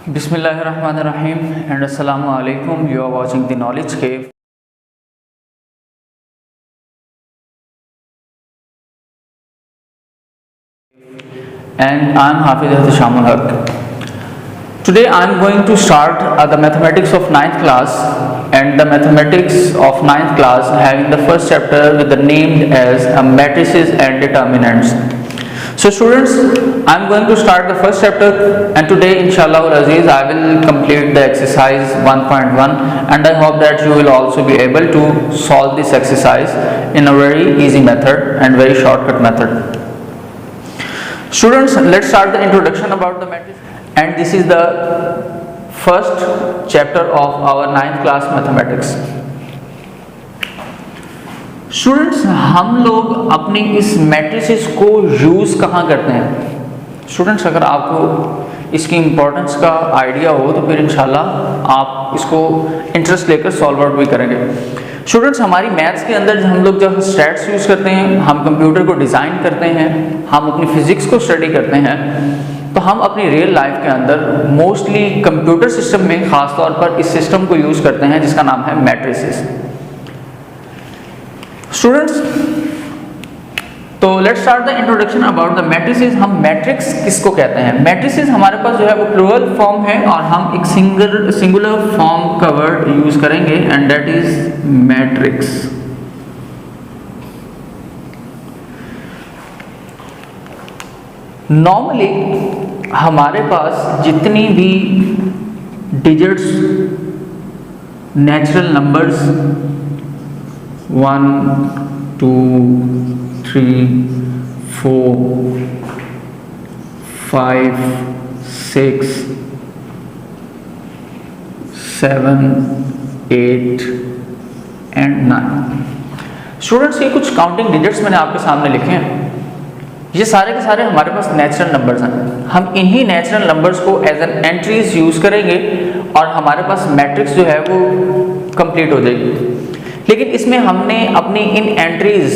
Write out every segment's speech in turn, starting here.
Bismillahirrahmanirrahim and Assalamu alaikum. You are watching the Knowledge Cave. And I am Hafiz Ihtishamul Haq. Today I am going to start the mathematics of 9th class, and the mathematics of 9th class having the first chapter with the named as matrices and determinants. So students, I am going to start the first chapter, and today inshallah Aziz I will complete the exercise 1.1, and I hope that you will also be able to solve this exercise in a very easy method and very shortcut method. Students, let's start the introduction about the matrices, and this is the first chapter of our 9th class mathematics. Students, हम लोग अपनी इस matrices को use कहाँ करते हैं? Students, अगर आपको इसकी इम्पोर्टेंस का आइडिया हो तो फिर इंशाल्लाह आप इसको इंटरेस्ट लेकर सॉल्व आउट भी करेंगे। स्टूडेंट्स, हमारी मैथ्स के अंदर हम लोग जब स्टैट्स यूज़ करते हैं, हम कंप्यूटर को डिज़ाइन करते हैं, हम अपनी फिज़िक्स को स्टडी करते हैं, तो हम अपनी रियल लाइफ के अंदर मोस्टली कंप्यूटर सिस्टम में ख़ास तौर पर इस सिस्टम को यूज़ करते हैं जिसका नाम है मैट्रिसेस। स्टूडेंट्स, तो let's start the introduction about the matrices. हम मैट्रिक्स किसको कहते हैं? मैट्रिसेस हमारे पास जो है वो प्लूरल फॉर्म है, और हम एक सिंगुलर फॉर्म का वर्ड यूज करेंगे, and that is matrix. Normally हमारे पास जितनी भी digits natural numbers 1 2 3 4 5 6 7 8 and 9। Students, ये कुछ काउंटिंग डिजिट्स मैंने आपके सामने लिखे हैं। ये सारे के सारे हमारे पास नेचुरल नंबर्स हैं। हम इन्हीं नेचुरल नंबर्स को एज एन एंट्रीज यूज करेंगे और हमारे पास मैट्रिक्स जो है वो कंप्लीट हो जाएगी। लेकिन इसमें हमने अपनी इन एंट्रीज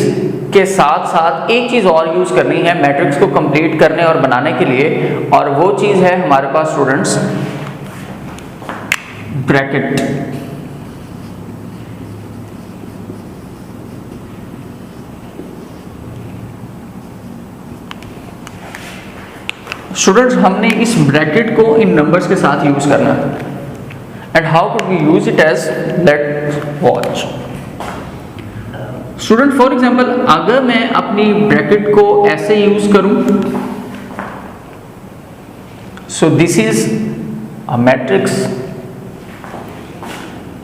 के साथ साथ एक चीज़ और यूज़ करनी है मैट्रिक्स को कंप्लीट करने और बनाने के लिए, और वो चीज़ है हमारे पास स्टूडेंट्स ब्रैकेट। स्टूडेंट्स, हमने इस ब्रैकेट को इन नंबर्स के साथ यूज़ करना है, and how could we use it as, let's watch. Student, for example अगर मैं अपनी ब्रैकेट को ऐसे यूज करूं, so this is a matrix.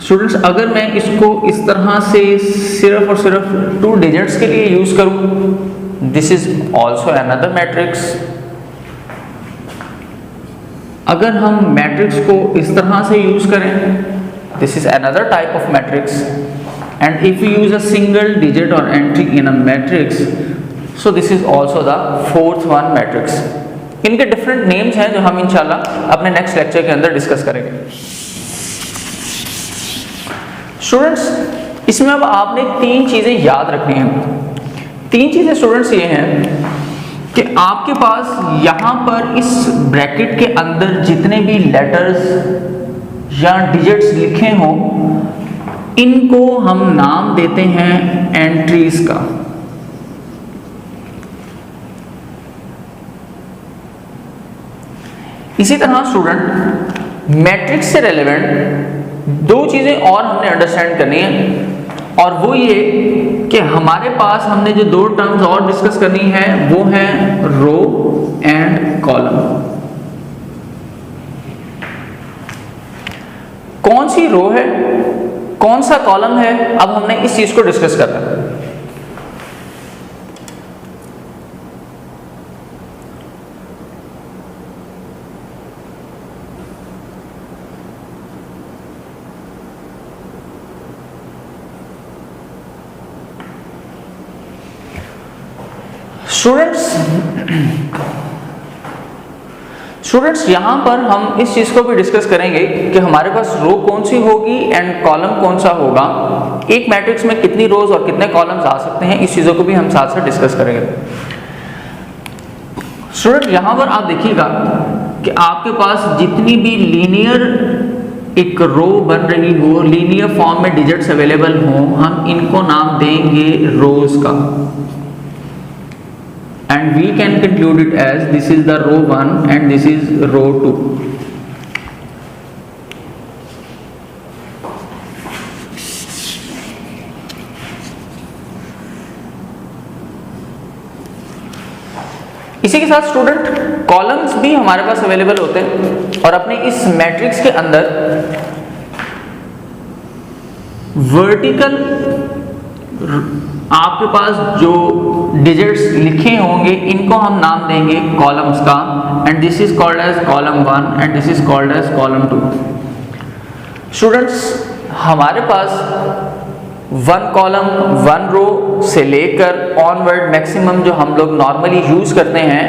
Students, अगर मैं इसको इस तरह से सिर्फ और सिर्फ 2 डिजिट्स के लिए यूज करूं, this is also another matrix. अगर हम मैट्रिक्स को इस तरह से यूज करें, this is another type of matrix. And if we use a single digit or entry in a matrix, so this is also the 4th one matrix. इनके different names हैं जो हम इंशाल्लाह अपने नेक्स्ट लेक्चर के अंदर discuss करेंगे। Students, इसमें अब आपने 3 चीज़ें याद रखनी हैं। 3 चीज़ें स्टूडेंट्स ये हैं कि आपके पास यहाँ पर इस ब्रैकेट के अंदर जितने भी लेटर्स या डिजिट्स लिखे हों, इनको हम नाम देते हैं एंट्रीज का। इसी तरह स्टूडेंट, मैट्रिक्स से रेलेवेंट 2 चीजें और हमने अंडरस्टैंड करनी है, और वो ये कि हमारे पास हमने जो 2 टर्म्स और डिस्कस करनी है वो है रो एंड कॉलम। कौन सी रो है, कौन सा कॉलम है, अब हमने इस चीज को डिस्कस करना है। स्टूडेंट्स, यहां पर हम इस चीज को भी डिस्कस करेंगे कि हमारे पास रो कौन सी होगी एंड कॉलम कौन सा होगा। एक मैट्रिक्स में कितनी रोज और कितने कॉलम्स आ सकते हैं, इस चीजों को भी हम साथ साथ डिस्कस करेंगे। स्टूडेंट, यहां पर आप देखिएगा कि आपके पास जितनी भी लीनियर एक रो बन रही हो, लीनियर फॉर्म में डिजिट्स अवेलेबल हो, हम इनको नाम देंगे रोज का, and we can conclude it as this is the row 1 and this is row 2. इसी के साथ स्टूडेंट कॉलम्स भी हमारे पास अवेलेबल होते हैं, और अपने इस मैट्रिक्स के अंदर वर्टिकल आपके पास जो डिजिट्स लिखे होंगे इनको हम नाम देंगे कॉलम्स का, and this is called as column 1 and this is called as column 2. Students हमारे पास 1 कॉलम 1 रो से लेकर ऑनवर्ड मैक्सिमम जो हम लोग नॉर्मली यूज करते हैं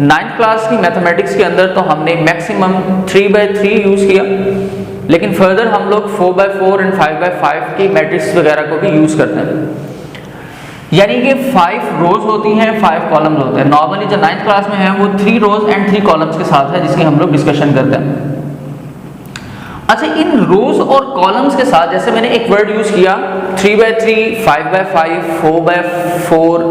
9th क्लास की मैथमेटिक्स के अंदर, तो हमने मैक्सिमम 3/3 यूज किया, लेकिन फर्दर हम लोग 4/4 एंड 5/5 की मैट्रिक्स वगैरह को भी यूज करते हैं. यानी कि 5 रोज होती हैं, 5 कॉलम्स होते हैं. नॉर्मली जो 9th क्लास में है वो 3 रोज एंड 3 कॉलम्स के साथ है, जिसकी हम लोग डिस्कशन करते हैं. अच्छा, इन रोज और कॉलम्स के साथ जैसे मैंने एक वर्ड यूज किया 3/3, 5/5, 4/4,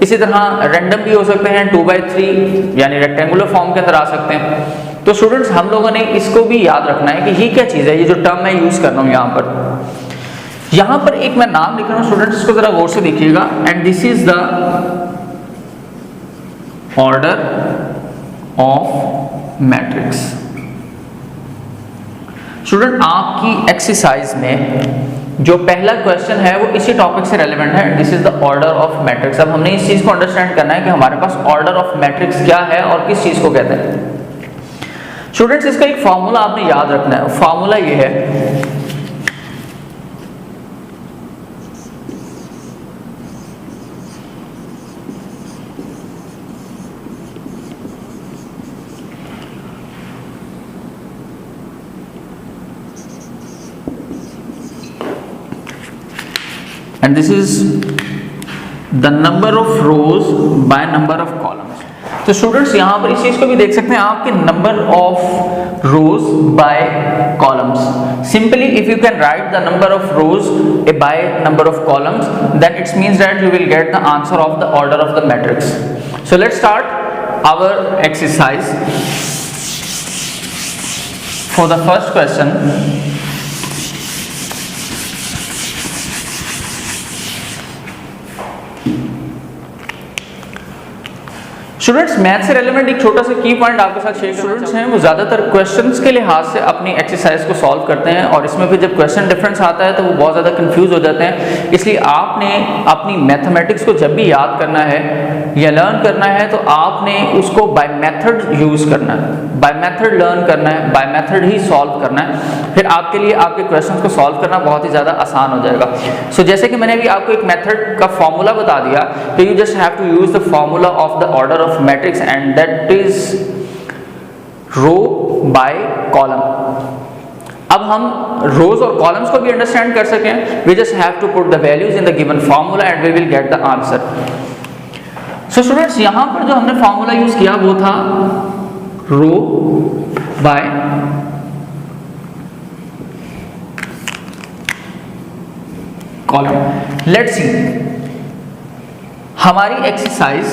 इसी तरह रैंडम भी हो सकते हैं 2/3, यानी रेक्टेंगुलर फॉर्म के अंदर आ सकते हैं. तो स्टूडेंट्स हम लोगों ने इसको भी याद रखना है कि ये क्या चीज़ है, ये जो टर्म मैं यूज कर रहा हूँ यहाँ पर एक मैं नाम लिख रहा हूँ स्टूडेंट्स, इसको जरा गौर से देखिएगा, and this is the order of matrix. Student आपकी एक्सरसाइज में जो पहला क्वेश्चन है वो इसी टॉपिक से रेलेवेंट है, this is the order of matrix. अब हमने इस चीज को अंडरस्टैंड करना है कि हमारे पास ऑर्डर ऑफ मैट्रिक्स क्या है और किस चीज को कहते हैं. स्टूडेंट्स इसका एक फॉर्मूला आपने याद रखना है. फॉर्मूला ये है and this is the number of rows by number of columns. तो स्टूडेंट्स यहाँ पर इस चीज को भी देख सकते हैं आपके number of rows by columns. Simply if you can write the number of rows by number of columns, then it's means that you will get the answer of the order of the matrix. So let's start our exercise. For the first question, students math से relevant एक छोटा सा की point आपके साथ share. Students हैं वो ज़्यादातर क्वेश्चंस के लिहाज से अपनी एक्सरसाइज को सॉल्व करते हैं, और इसमें फिर जब क्वेश्चन डिफरेंस आता है तो वो बहुत ज़्यादा कंफ्यूज हो जाते हैं. इसलिए आपने अपनी मैथमेटिक्स को जब भी याद करना है या लर्न करना है तो आपने उसको बाय मेथड यूज़ करना है, बाय मेथड लर्न करना है, बाय मेथड ही सॉल्व करना है. फिर आपके लिए आपके क्वेश्चन को सॉल्व करना बहुत ही ज़्यादा आसान हो जाएगा. सो जैसे कि मैंने अभी आपको एक मेथड का फॉर्मूला बता दिया, तो you just have to use the formula of the order of matrix, and that is row by column. अब हम रोज और कॉलम्स को भी अंडरस्टैंड कर सकें, we just have to put the values in the given formula and we will get the answer. So students यहाँ पर जो हमने फॉर्मूला यूज किया वो था row by column. Let's see हमारी एक्सरसाइज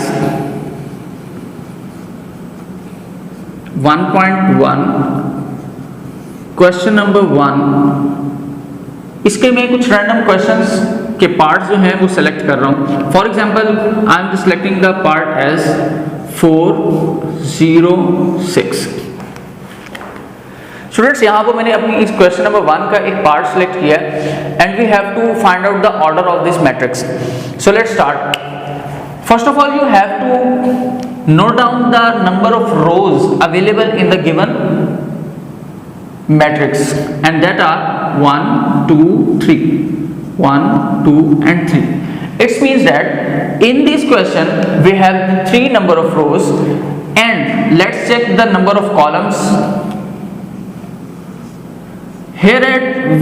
1.1 क्वेश्चन नंबर 1, इसके मैं कुछ रैंडम क्वेश्चंस के पार्ट्स जो हैं वो सेलेक्ट कर रहा हूँ. For example I am selecting the part as 406. Students यहाँ पर मैंने अपनी इस क्वेश्चन नंबर 1 का एक पार्ट सेलेक्ट किया and we have to find out the order of this matrix. So let's start. First of all, you have to note down the number of rows available in the given matrix, and that are 1, 2, 3. 1, 2 and 3. It means that in this question we have 3 number of rows, and let's check the number of columns. Here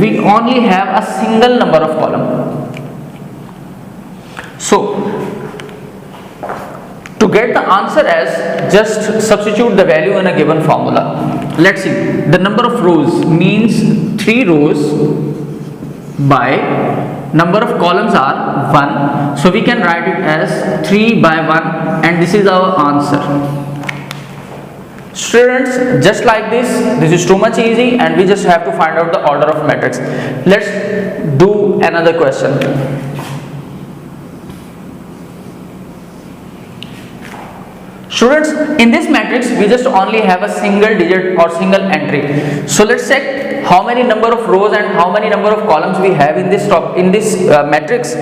we only have a single number of column. So To get the answer as, just substitute the value in a given formula. Let's see, the number of rows means 3 rows by number of columns are 1, so we can write it as 3 by 1, and this is our answer. Students, just like this is too much easy, and we just have to find out the order of matrix. Let's do another question. Students, in this matrix we just only have a single digit or single entry. So let's check how many number of rows and how many number of columns we have in this matrix.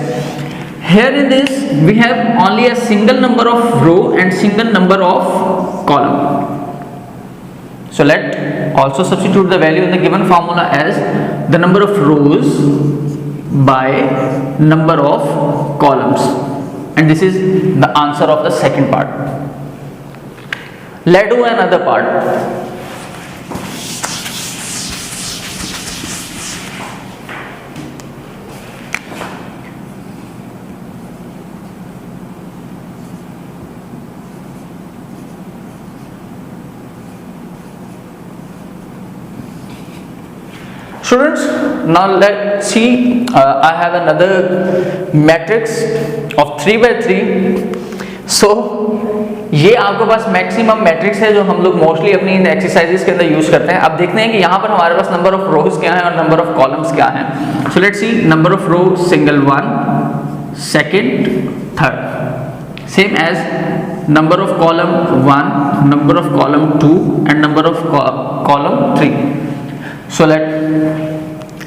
Here in this we have only a single number of row and single number of column. So let also substitute the value in the given formula as the number of rows by number of columns, and this is the answer of the second part. Let's do another part. Students, now let's see, I have another matrix of 3 by 3. So ये आपके पास maximum matrix है जो हम लोग mostly अपनी इन exercises के अंदर use करते हैं. अब देखते हैं कि यहाँ पर हमारे पास नंबर ऑफ रोज क्या है और नंबर ऑफ कॉलम्स क्या है. So let's see, number of row single 1, second, third, same as number of column 1, number of column 2 and number of column 3. So let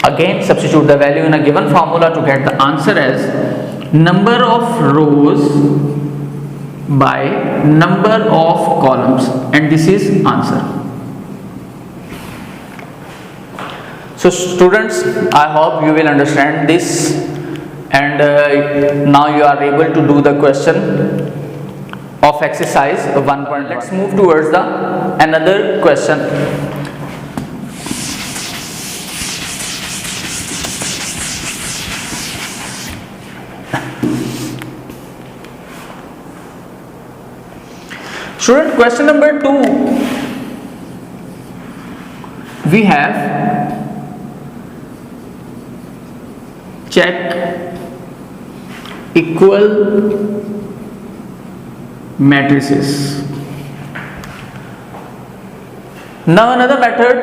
again substitute the value in a given formula to get the answer as number of rows by number of columns, and this is answer. So students, I hope you will understand this, and now you are able to do the question of exercise 1. Let's move towards the another question. Student, question number 2, we have check equal matrices. Now another method,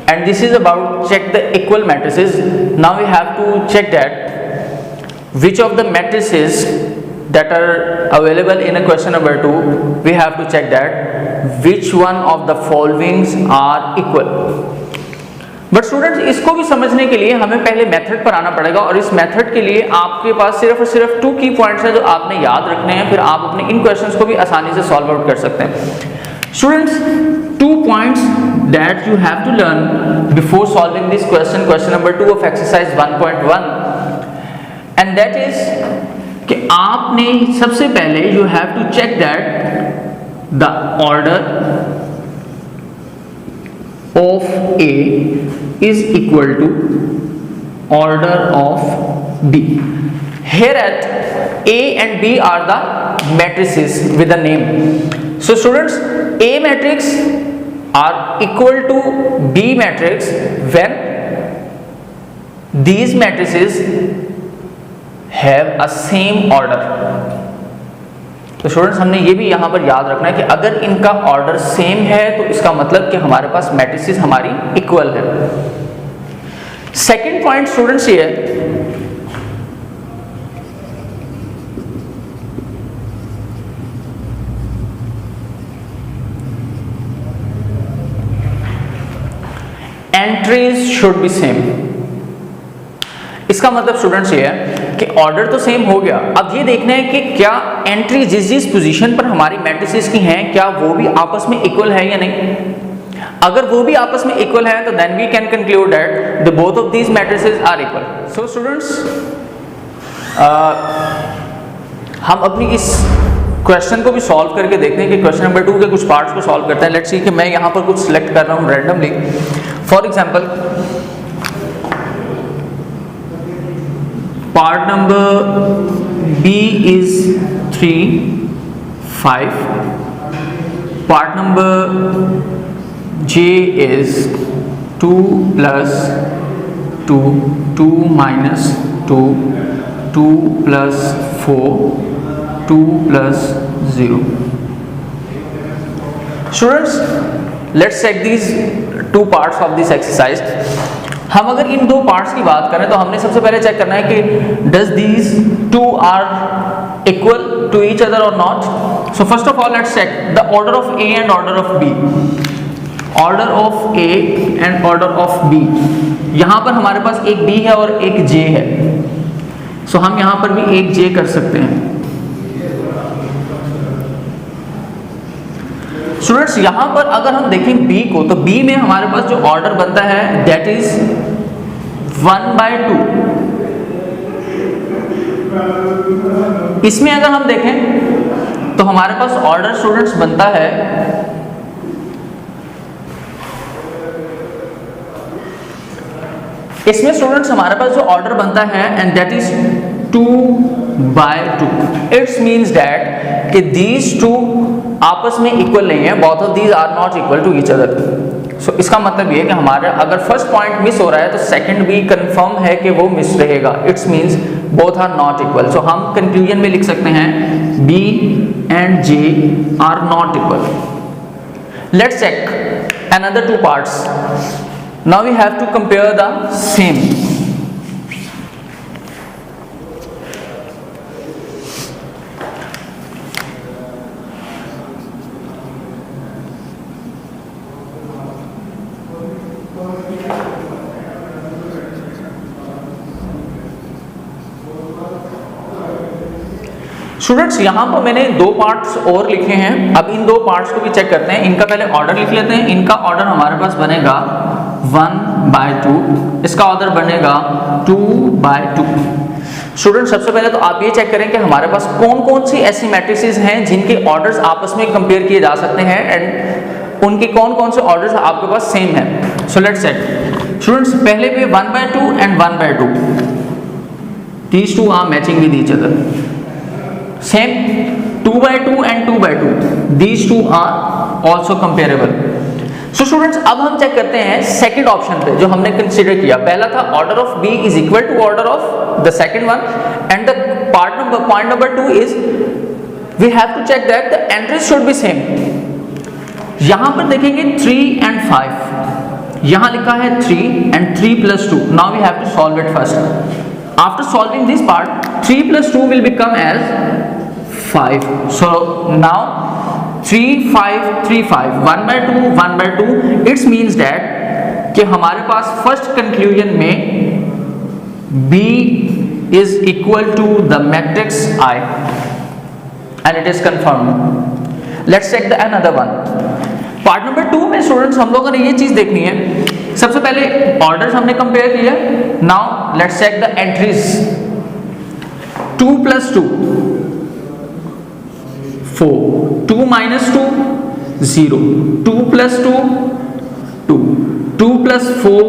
and this is about check the equal matrices. Now we have to check that which of the matrices that are available in a question number 2, we have to check that which one of the followings are equal. But students, इसको भी समझने के लिए हमें पहले method पर आना पड़ेगा, और इस मेथड के लिए आपके पास सिर्फ और सिर्फ 2 की पॉइंट्स हैं जो आपने याद रखने हैं, फिर आप अपने इन क्वेश्चंस को भी आसानी से सॉल्व आउट कर सकते हैं. Students, 2 points that you have to learn before solving this question number 2 of exercise 1.1, and that is कि आपने सबसे पहले you have to check that the order of A is equal to order of B. Here at A and B are the matrices with a name. So students, A matrix are equal to B matrix when these matrices have a same order. तो students, हमने ये भी यहाँ पर याद रखना है कि अगर इनका ऑर्डर सेम है तो इसका मतलब कि हमारे पास मैट्रिसेस हमारी इक्वल है. सेकंड पॉइंट स्टूडेंट्स ये है, एंट्रीज शुड बी सेम. इसका मतलब स्टूडेंट्स ये है कि ऑर्डर तो सेम हो गया, अब ये देखना है कि क्या एंट्री जिस जिस पोजीशन पर हमारी मैट्रिसेस की हैं क्या वो भी आपस में इक्वल है या नहीं. अगर वो भी आपस में इक्वल है तो then we can conclude that the both of these matrices are equal. So students, हम अपनी इस क्वेश्चन को भी सॉल्व करके देखते हैं कि क्वेश्चन नंबर 2 के कुछ पार्ट्स को सॉल्व करते हैं. लेट्स सी कि मैं यहाँ पर कुछ सिलेक्ट कर रहा हूँ randomly. For example, part number B is 3, 5. Part number J is 2 plus 2, 2 minus 2, 2 plus 4, 2 plus 0. Students, let's check these two parts of this exercise. हम अगर इन दो पार्ट्स की बात करें तो हमने सबसे पहले चेक करना है कि does these two are equal to each other और not. So first of all let's check the order of a and order of b. Order of a and order of b. यहां पर हमारे पास एक B है और एक जे है. सो हम यहां पर भी एक जे कर सकते हैं. स्टूडेंट्स, यहां पर अगर हम देखें b को तो b में हमारे पास जो ऑर्डर बनता है दैट इज 1/2. इसमें अगर हम देखें तो हमारे पास ऑर्डर स्टूडेंट्स बनता है इसमें स्टूडेंट्स हमारे पास जो ऑर्डर बनता है and that is 2/2. It's means that कि दीज टू आपस में इक्वल नहीं है. Both of these are not equal to each other. So इसका मतलब ये है कि हमारा अगर फर्स्ट पॉइंट मिस हो रहा है तो सेकंड भी कंफर्म है कि वो मिस रहेगा. It's means both are not equal. So हम कंक्लूजन में लिख सकते हैं B and J are not equal. Let's check another two parts. Now we have to compare the same. Students, यहां पर मैंने दो पार्ट्स और लिखे हैं. अब इन दो पार्ट्स को भी चेक करते हैं. इनका पहले ऑर्डर लिख लेते हैं. इनका ऑर्डर हमारे पास बनेगा 1/2. इसका ऑर्डर बनेगा 2/2. स्टूडेंट्स, सबसे पहले तो आप ये चेक करें कि हमारे पास कौन कौन सी ऐसी मैट्रिसेस हैं जिनके ऑर्डर्स आपस में कंपेयर किए जा सकते हैं एंड उनके कौन कौन से ऑर्डर्स आपके पास सेम है. So let's check. स्टूडेंट्स, पहले भी 1/2 and 1/2. These two are matching with each other. Same 2/2 and 2/2. These two are also comparable. So students, अब हम चेक करते हैं सेकंड ऑप्शन पे जो हमने कंसीडर किया. पहला था order of B is equal to order of the second one and the point number 2 is we have to check that the entries should be same. यहां पर देखेंगे 3 and 5. यहां लिखा है 3 and 3 plus 2. Now we have to solve it first. After solving this part, 3 plus 2 will become as 5. So now 3, 5, 3, 5, 1/2, 1/2. It means that कि हमारे पास first conclusion में B is equal to the matrix I and it is confirmed. Let's check the another one. Part number 2 में students हम लोगों ने ये चीज देखनी है. सबसे पहले ऑर्डर्स हमने कंपेयर किया. Now let's check the entries. 2 plus 2 4, 2 minus 2 0, 2 plus 2 2, 2 plus 4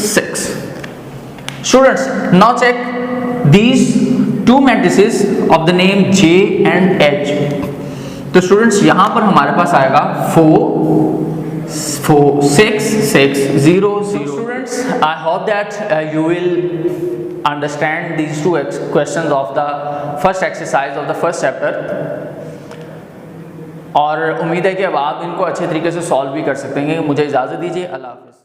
6. Students, now check these two matrices of the name J and H. तो स्टूडेंट्स यहां पर हमारे पास आएगा 4 6 6 0 0. Students, I hope that you will understand these two questions of the first exercise of the first chapter. और उम्मीद है कि अब आप इनको अच्छे तरीके से सॉल्व भी कर सकते हैं. मुझे इजाज़त दीजिए. अल्लाह हाफ़िज़.